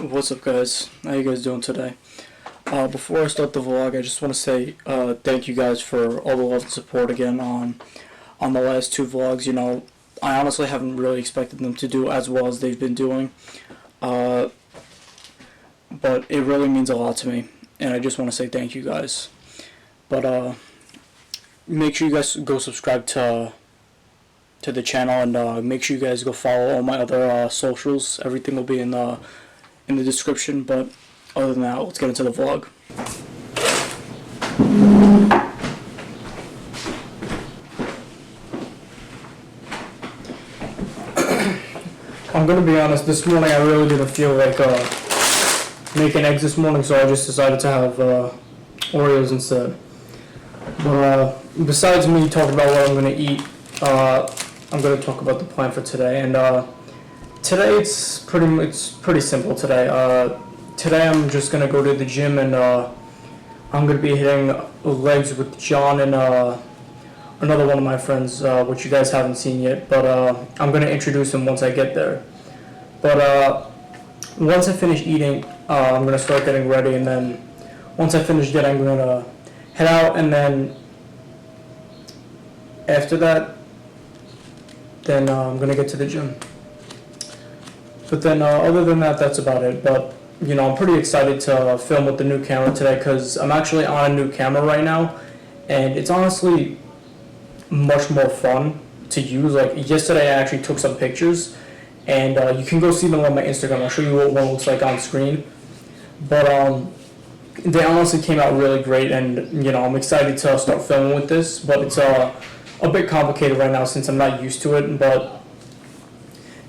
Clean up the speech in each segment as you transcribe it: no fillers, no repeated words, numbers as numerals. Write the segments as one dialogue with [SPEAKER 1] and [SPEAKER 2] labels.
[SPEAKER 1] What's up, guys? How you guys doing today? Before I start the vlog, I just want to say thank you guys for all the love and support again on the last two vlogs. You know, I honestly haven't really expected them to do as well as they've been doing, but it really means a lot to me, and I just want to say thank you guys. But make sure you guys go subscribe to the channel, and make sure you guys go follow all my other socials. Everything will be in the description. But other than that, let's get into the vlog. I'm gonna be honest, this morning I really didn't feel like making eggs this morning, so I just decided to have Oreos instead. But besides me talking about what I'm gonna eat, I'm going to talk about the plan for today, and today it's pretty simple today. Today I'm just going to go to the gym, and I'm going to be hitting legs with John and another one of my friends, which you guys haven't seen yet, but I'm going to introduce him once I get there. But once I finish eating, I'm going to start getting ready, and then once I finish that, I'm going to head out, and then after that, then I'm going to get to the gym. But then other than that, that's about it. But, you know, I'm pretty excited to film with the new camera today, because I'm actually on a new camera right now, and it's honestly much more fun to use. Like, yesterday I actually took some pictures, and you can go see them on my Instagram. I'll show you what one looks like on screen. But they honestly came out really great, and, you know, I'm excited to start filming with this, but it's a bit complicated right now since I'm not used to it. But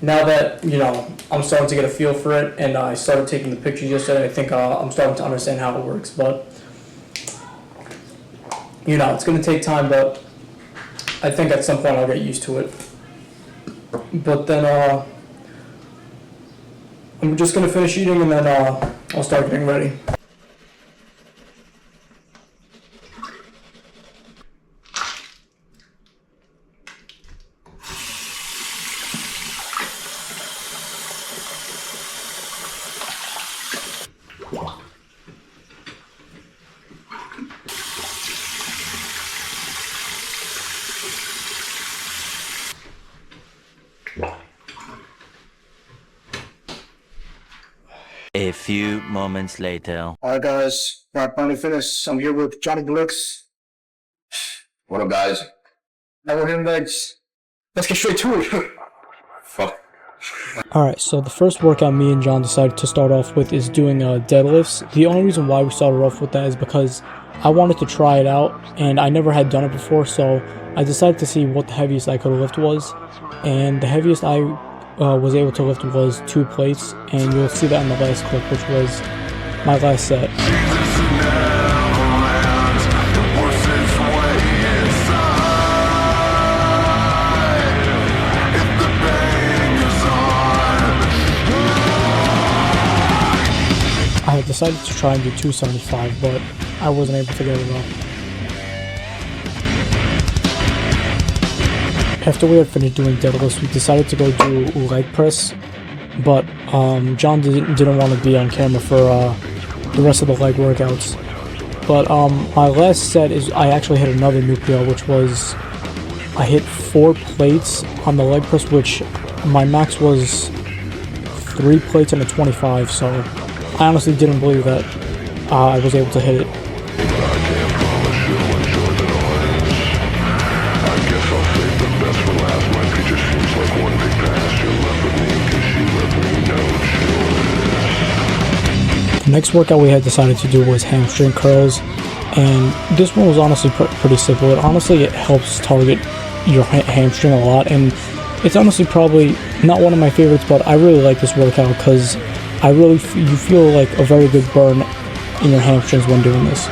[SPEAKER 1] now that, you know, I'm starting to get a feel for it, and I started taking the pictures yesterday, I think I'm starting to understand how it works. But, you know, it's going to take time, but I think at some point I'll get used to it. But then I'm just going to finish eating, and then I'll start getting ready.
[SPEAKER 2] A few moments later.
[SPEAKER 1] Alright, guys, I finally finished. I'm here with Johnny Deluxe.
[SPEAKER 3] What up, guys?
[SPEAKER 1] Now we're hitting legs. Let's get straight to it.
[SPEAKER 3] Fuck.
[SPEAKER 4] Alright, so the first workout me and John decided to start off with is doing deadlifts. The only reason why we started off with that is because I wanted to try it out, and I never had done it before, so I decided to see what the heaviest I could lift was. And the heaviest I was able to lift was 2 plates, and you'll see that in the last clip, which was my last set. I had decided to try and do 275, but I wasn't able to get it up. After we had finished doing deadlifts, we decided to go do leg press, but John didn't want to be on camera for the rest of the leg workouts. But my last set is I actually hit another new PL, which was I hit 4 plates on the leg press, which my max was 3 plates and a 25, so I honestly didn't believe that I was able to hit it. The next workout we had decided to do was hamstring curls, and this one was honestly pretty simple. It helps target your hamstring a lot, and it's honestly probably not one of my favorites, but I really like this workout because you feel like a very good burn in your hamstrings when doing this.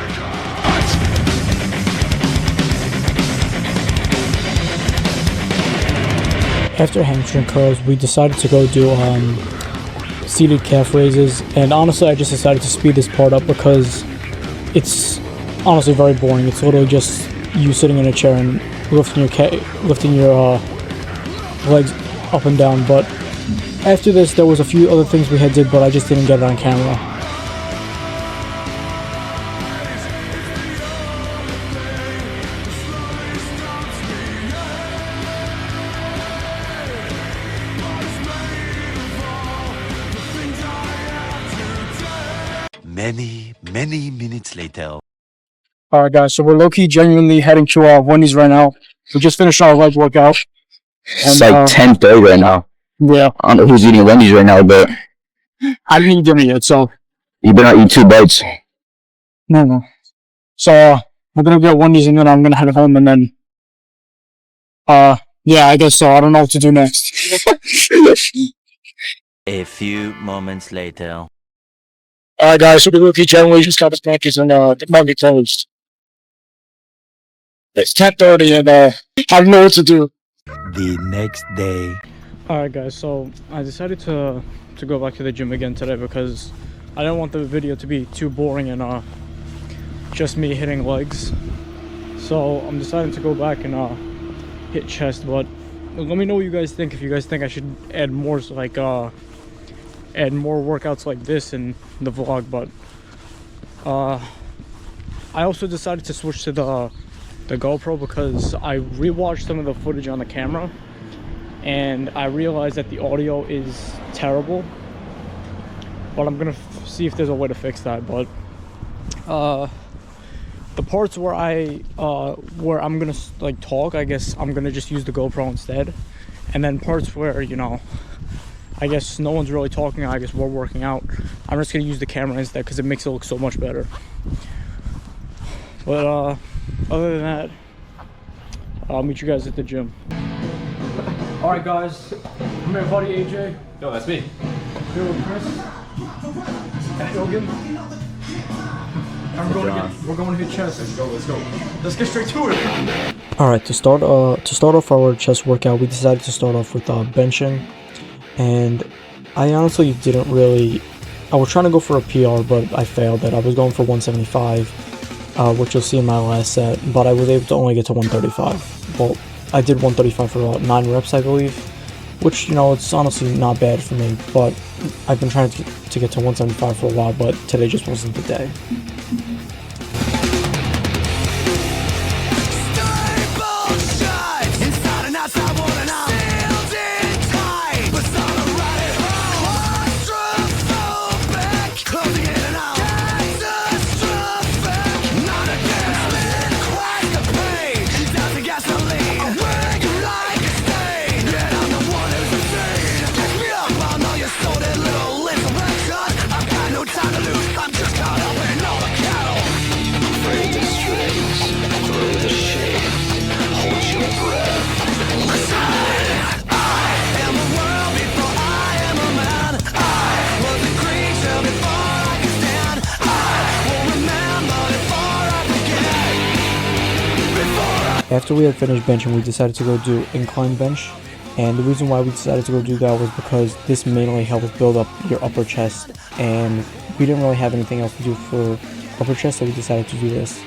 [SPEAKER 4] After hamstring curls, we decided to go do seated calf raises, and honestly I just decided to speed this part up because it's honestly very boring. It's literally just you sitting in a chair and lifting your legs up and down, but after this, there was a few other things we had did, but I just didn't get it on camera.
[SPEAKER 2] Many minutes later.
[SPEAKER 4] Alright guys, so we're low-key genuinely heading to Wendy's right now. We just finished our leg workout.
[SPEAKER 3] It's like 10:30 right now.
[SPEAKER 4] Yeah.
[SPEAKER 3] I don't know who's eating Wendy's right now, but
[SPEAKER 4] I didn't eat dinner yet, so...
[SPEAKER 3] you better not eat 2 bites.
[SPEAKER 4] No. So, we're gonna get Wendy's and then I'm gonna head home and then... yeah, I guess so. I don't know what to do next.
[SPEAKER 2] A few moments later.
[SPEAKER 4] Alright guys, so we low-key genuinely just got the package and the Monday closed. It's 10:30 and I don't know what to do.
[SPEAKER 2] The next day.
[SPEAKER 4] Alright guys, so I decided to go back to the gym again today because I didn't want the video to be too boring and just me hitting legs. So I'm deciding to go back and hit chest, but let me know what you guys think. If you guys think I should add more add more workouts like this in the vlog, but I also decided to switch to the GoPro because I rewatched some of the footage on the camera and I realized that the audio is terrible, but I'm gonna see if there's a way to fix that. But the parts where I'm gonna like talk, I guess I'm gonna just use the GoPro instead, and then parts where, you know, I guess no one's really talking, I guess we're working out, I'm just gonna use the camera instead because it makes it look so much better. But other than that, I'll meet you guys at the gym. Alright guys, I'm here, buddy AJ.
[SPEAKER 5] No, that's me.
[SPEAKER 4] Here with Chris and Logan. And we're going to hit chest.
[SPEAKER 5] Let's go.
[SPEAKER 4] Let's get straight to it. Alright, to start off our chest workout, we decided to start off with benching. And I honestly didn't really... I was trying to go for a PR, but I failed it. I was going for 175, which you'll see in my last set, but I was able to only get to 135. Well, I did 135 for about 9 reps, I believe, which, you know, it's honestly not bad for me, but I've been trying to get to 175 for a while, but today just wasn't the day. After we had finished benching, we decided to go do incline bench, and the reason why we decided to go do that was because this mainly helps build up your upper chest, and we didn't really have anything else to do for upper chest, so we decided to do this.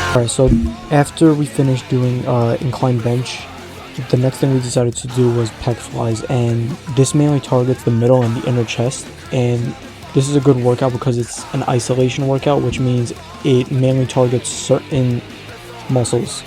[SPEAKER 4] Alright, so after we finished doing incline bench, the next thing we decided to do was pec flies, and this mainly targets the middle and the inner chest, and this is a good workout because it's an isolation workout, which means it mainly targets certain muscles.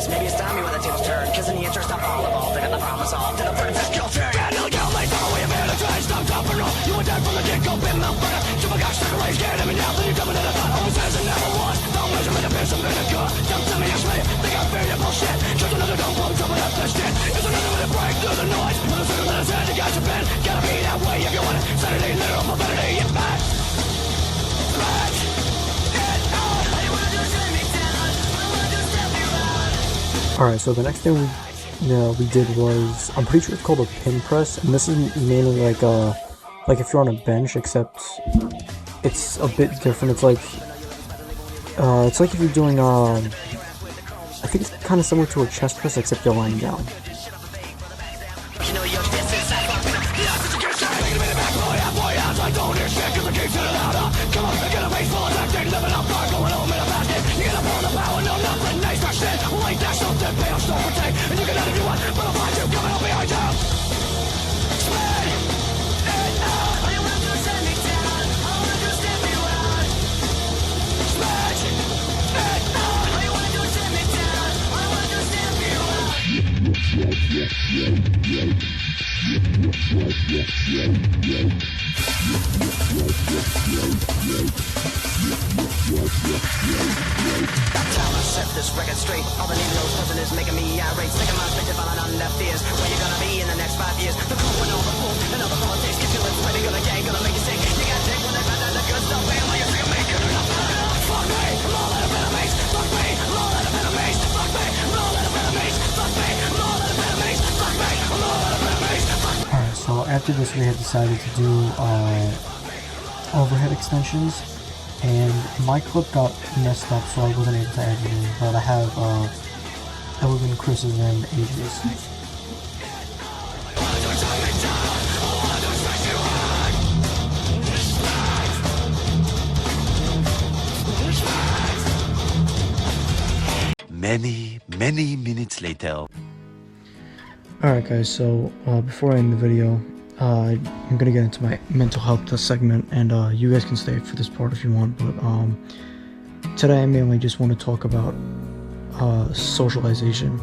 [SPEAKER 5] Maybe it's time you when the tables turn, cause in the interest of all involved, I got the promise all to the burden of culture. Yeah, no, you late for the way of it, I'm trying to stop dropping off. You were dead from the get-go, been the burner. You forgot, stuck away, scared of me now, then you're coming to the thought, always says it never was. Don't measure me the piss, I'm vinegar. Don't tell me it's me, think I'm very bullshit. Just another dumb blow, jumping up this shit. It's another way to break through the noise. With a circle that is head, you got your pen. Gotta be that way if you want it. Saturday, literal mobility, it's back. Back.
[SPEAKER 4] Alright, so the next thing we did was, I'm pretty sure it's called a pin press, and this is mainly like if you're on a bench, except it's a bit different. It's like if you're doing I think it's kind of similar to a chest press, except you're lying down.
[SPEAKER 5] Set this record straight. All the Negroes person is making me irate. Sticking my spit falling on deaf ears. Where you gonna be in the next 5 years? The cool and all the fools and all the politics. Get you in sweaty, gonna gang, gonna make you sick. You gotta take when they find out the good stuff. Man, while you're sick of me, good enough. Fuck me, roll out of enemies. Fuck me, roll out of enemies. Fuck me, roll out of enemies. Fuck me, roll out of enemies. Fuck me, roll out of enemies.
[SPEAKER 4] Alright, so after this we had decided to do overhead extensions, and my clip got messed up, so I wasn't able to add it in, but I have Elegant Chris's and AJ's.
[SPEAKER 2] Many minutes later.
[SPEAKER 4] Alright guys, so before I end the video, I'm gonna get into my mental health segment, and you guys can stay for this part if you want, but today I mainly just want to talk about socialization.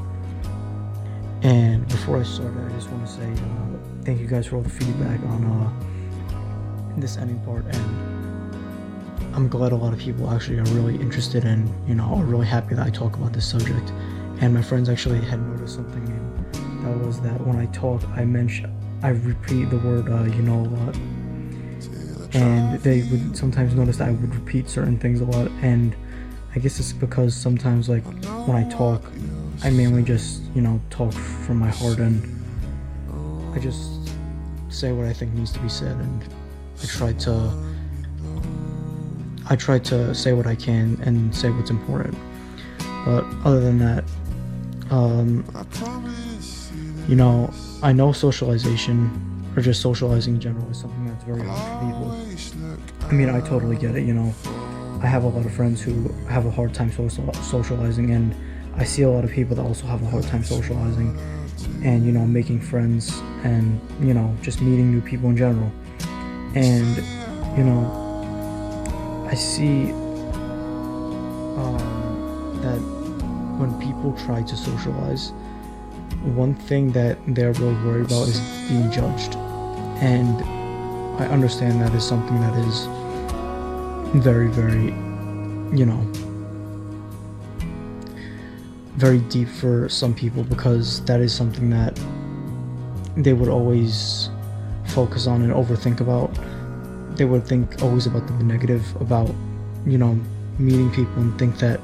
[SPEAKER 4] And before I start, I just want to say thank you guys for all the feedback on this ending part, and I'm glad a lot of people actually are really interested and, you know, are really happy that I talk about this subject. And my friends actually had noticed something, and that was that when I talk, I repeat the word you know a lot, and they would sometimes notice that I would repeat certain things a lot, and I guess it's because sometimes, like, when I talk, I mainly just, you know, talk from my heart, and I just say what I think needs to be said, and I try to say what I can and say what's important. But other than that, you know, I know socialization, or just socializing in general, is something that's very hard for people. I mean, I totally get it, you know. I have a lot of friends who have a hard time socializing, and I see a lot of people that also have a hard time socializing and, you know, making friends and, you know, just meeting new people in general. And, you know, I see that when people try to socialize, one thing that they're really worried about is being judged, and I understand that is something that is very, very you know, very deep for some people, because that is something that they would always focus on and overthink about. They would think always about the negative about, you know, meeting people and think that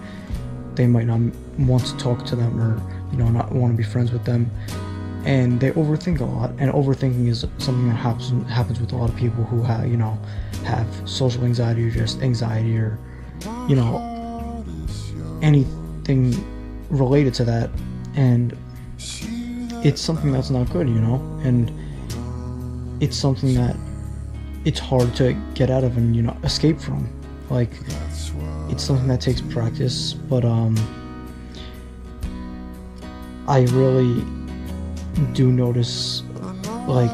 [SPEAKER 4] they might not want to talk to them, or, you know, not want to be friends with them. And they overthink a lot, and overthinking is something that happens with a lot of people who have, you know, have social anxiety, or just anxiety, or, you know, anything related to that. And it's something that's not good, you know, and it's something that it's hard to get out of and, you know, escape from. Like, it's something that takes practice, but I really do notice, like,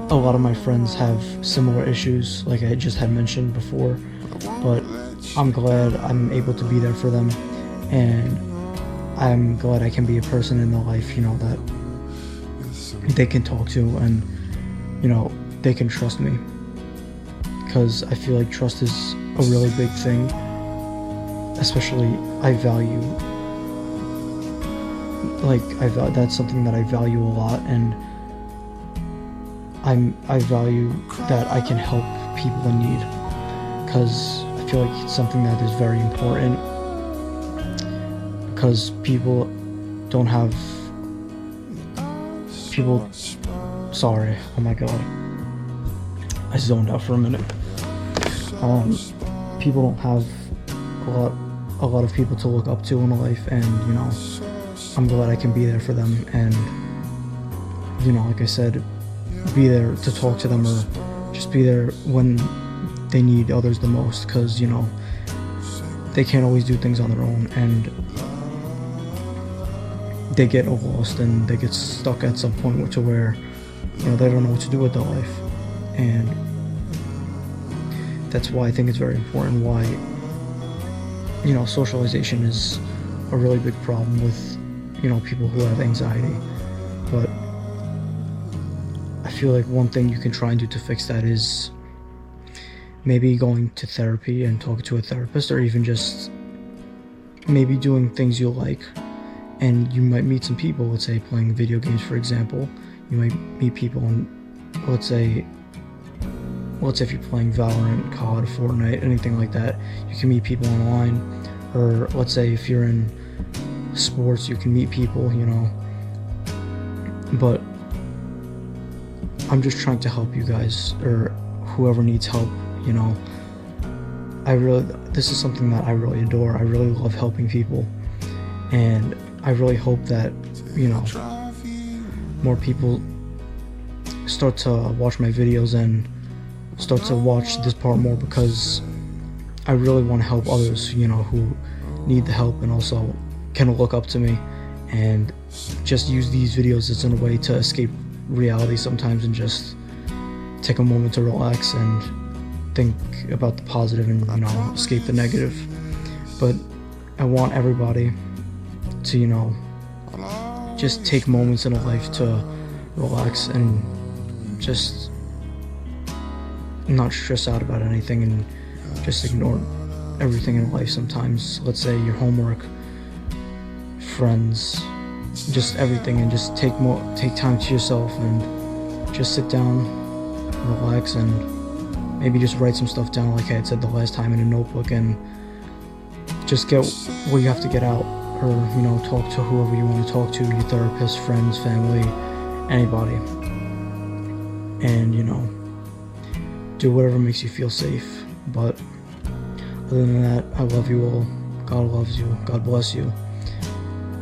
[SPEAKER 4] a lot of my friends have similar issues, like I just had mentioned before, but I'm glad I'm able to be there for them, and I'm glad I can be a person in their life, you know, that they can talk to, and, you know, they can trust me, because I feel like trust is a really big thing. Especially, that's something that I value a lot, and I value that I can help people in need, because I feel like it's something that is very important, because sorry, oh my god, I zoned out for a minute. People don't have a lot of people to look up to in life, and, you know, I'm glad I can be there for them, and, you know, like I said, be there to talk to them, or just be there when they need others the most, because, you know, they can't always do things on their own, and they get lost and they get stuck at some point to where, you know, they don't know what to do with their life. And that's why I think it's very important why, you know, socialization is a really big problem with, you know, people who have anxiety. But I feel like one thing you can try and do to fix that is maybe going to therapy and talking to a therapist, or even just maybe doing things you like. And you might meet some people, let's say playing video games, for example. You might meet people, and let's say if you're playing Valorant, COD, Fortnite, anything like that, you can meet people online. Or let's say if you're in sports, you can meet people, you know. But I'm just trying to help you guys, or whoever needs help, you know. This is something that I really adore. I really love helping people, and I really hope that, you know, more people start to watch my videos and start to watch this part more, because I really want to help others, you know, who need the help and also can look up to me, and just use these videos as a way to escape reality sometimes, and just take a moment to relax and think about the positive, and, you know, escape the negative. But I want everybody to, you know, just take moments in a life to relax and just not stress out about anything, and just ignore everything in life sometimes. Let's say your homework, friends, just everything, and just take time to yourself, and just sit down, relax, and maybe just write some stuff down, like I had said the last time, in a notebook, and just get what you have to get out, or, you know, talk to whoever you want to talk to, your therapist, friends, family, anybody, and, you know, do whatever makes you feel safe. But other than that, I love you all. God loves you. God bless you.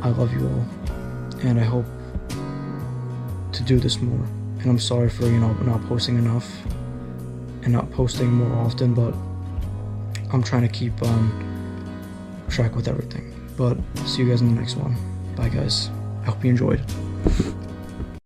[SPEAKER 4] I love you all, and I hope to do this more. And I'm sorry for, you know, not posting enough and not posting more often, but I'm trying to keep on track with everything. But see you guys in the next one. Bye, guys. I hope you enjoyed.